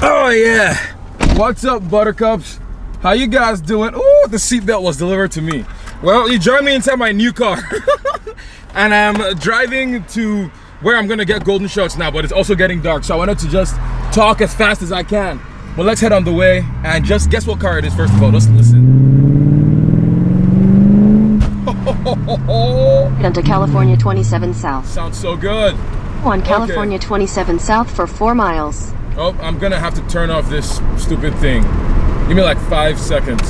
Oh yeah, what's up, buttercups? How you guys doing? Ooh, the seatbelt was delivered to me. Well, you join me inside my new car. And I'm driving to where I'm gonna get golden shots now, but it's also getting dark, so I wanted to just talk as fast as I can. But let's head on the way and just guess what car it is first of all. Let's listen. Into California 27 South. Sounds so good. On California 27 South for 4 miles. Oh, I'm gonna have to turn off this stupid thing. Give me like 5 seconds.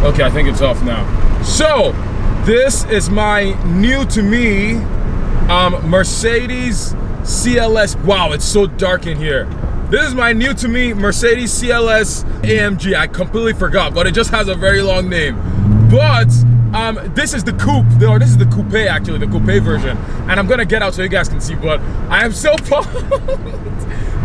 Okay, I think it's off now. So, this is my new to me Mercedes CLS. Wow, it's so dark in here. This is my new to me Mercedes CLS AMG. I completely forgot, but it just has a very long name. But this is the coupe, or this is the coupe actually, the coupe version. And I'm gonna get out so you guys can see, but I am so pumped.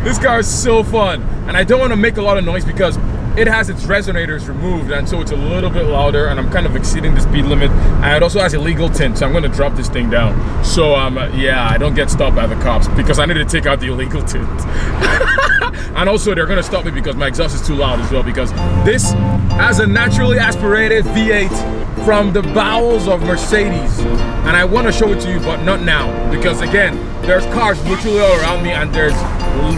This car is so fun. And I don't want to make a lot of noise because it has its resonators removed, and so it's a little bit louder, and I'm kind of exceeding the speed limit. And it also has illegal tint, so I'm gonna drop this thing down. So yeah, I don't get stopped by the cops because I need to take out the illegal tint. And also they're gonna stop me because my exhaust is too loud as well, because this has a naturally aspirated V8 from the bowels of Mercedes. And I wanna show it to you, but not now, because again, there's cars literally all around me and there's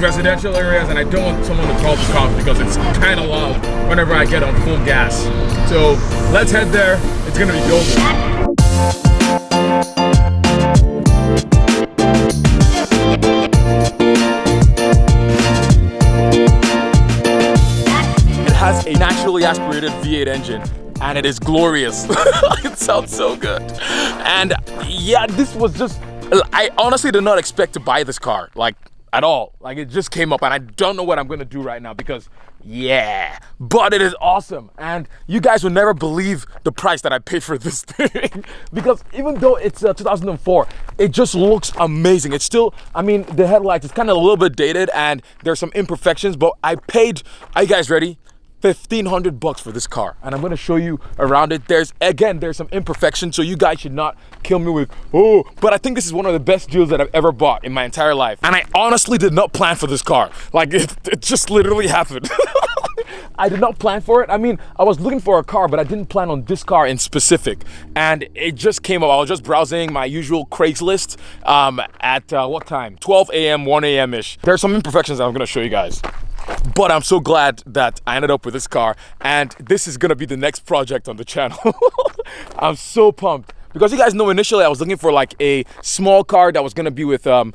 residential areas, and I don't want someone to call the cops because it's kind of loud whenever I get on full gas. So let's head there. It's gonna be golden. It has a naturally aspirated V8 engine, and it is glorious. It sounds so good. And yeah, this was just, I honestly did not expect to buy this car, like at all. Like, it just came up, and I don't know what I'm gonna do right now because yeah, but it is awesome. And you guys will never believe the price that I paid for this thing. Because even though it's 2004, it just looks amazing. It's still, I mean, the headlights, it's kind of a little bit dated and there's some imperfections, but I paid, are you guys ready? $1,500 for this car, and I'm gonna show you around it. There's some imperfections, so you guys should not kill me with, oh, but I think this is one of the best deals that I've ever bought in my entire life. And I honestly did not plan for this car. Like, it just literally happened. I did not plan for it. I mean, I was looking for a car, but I didn't plan on this car in specific. And it just came up. I was just browsing my usual Craigslist at what time? 12 a.m., 1 a.m.-ish. There's some imperfections that I'm gonna show you guys. But I'm so glad that I ended up with this car, and this is gonna be the next project on the channel. I'm so pumped. Because you guys know, initially I was looking for like a small car that was gonna be with a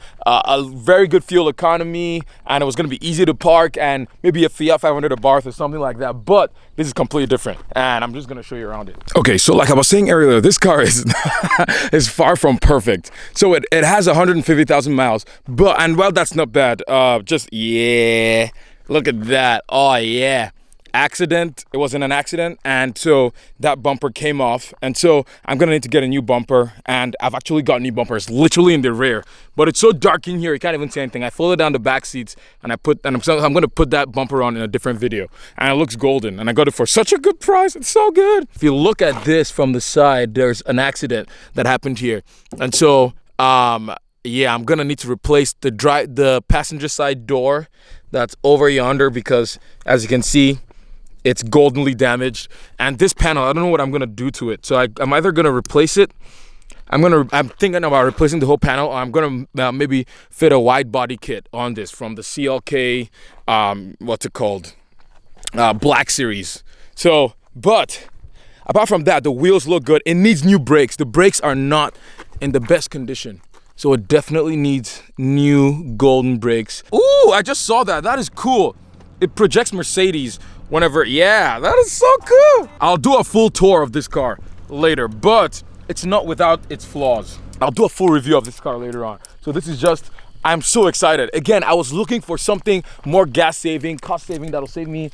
very good fuel economy, and it was gonna be easy to park, and maybe a Fiat 500 Abarth or something like that. But this is completely different, and I'm just gonna show you around it. Okay, so like I was saying earlier, this car is is far from perfect. So it has 150,000 miles, but, and well, that's not bad. Just, yeah, look at that. Oh yeah. Accident, it wasn't an accident, and so that bumper came off, and so I'm gonna need to get a new bumper, and I've actually got new bumpers literally in the rear, but it's so dark in here you can't even see anything. I folded down the back seats, and I'm gonna put that bumper on in a different video, and it looks golden, and I got it for such a good price. It's so good. If you look at this from the side, there's an accident that happened here, and so yeah, I'm gonna need to replace the passenger side door that's over yonder, because as you can see, it's goldenly damaged. And this panel, I don't know what I'm gonna do to it. So I'm either gonna replace it. I'm thinking about replacing the whole panel, or I'm gonna maybe fit a wide body kit on this from the CLK, what's it called? Black Series. So, but apart from that, the wheels look good. It needs new brakes. The brakes are not in the best condition. So it definitely needs new golden brakes. Ooh, I just saw that. That is cool. It projects Mercedes whenever, yeah, that is so cool. I'll do a full tour of this car later, but it's not without its flaws. I'll do a full review of this car later on. So this is just, I'm so excited. Again, I was looking for something more gas saving, cost saving, that'll save me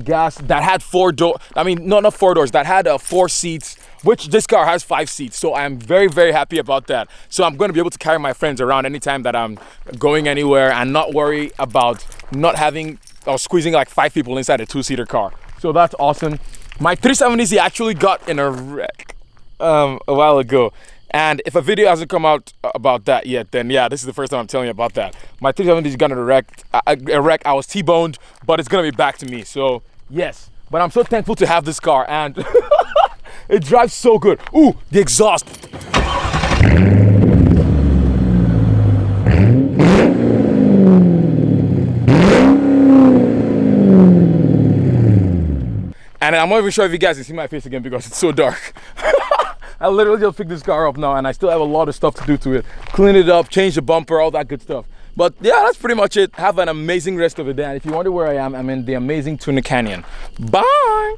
gas, that had not 4 doors, that had 4 seats, which this car has 5 seats. So I'm very, very happy about that. So I'm gonna be able to carry my friends around anytime that I'm going anywhere and not worry about not having, or squeezing like 5 people inside a 2-seater car. So that's awesome. My 370Z actually got in a wreck a while ago, And if a video hasn't come out about that yet, then yeah, this is the first time I'm telling you about that. My 370's got a wreck. I was T-boned, but it's gonna be back to me. So yes, but I'm so thankful to have this car, and it drives so good. Ooh, the exhaust. And I'm not even sure if you guys can see my face again because it's so dark. I literally just picked this car up now, and I still have a lot of stuff to do to it. Clean it up, change the bumper, all that good stuff. But yeah, that's pretty much it. Have an amazing rest of the day. And if you wonder where I am, I'm in the amazing Tuna Canyon. Bye!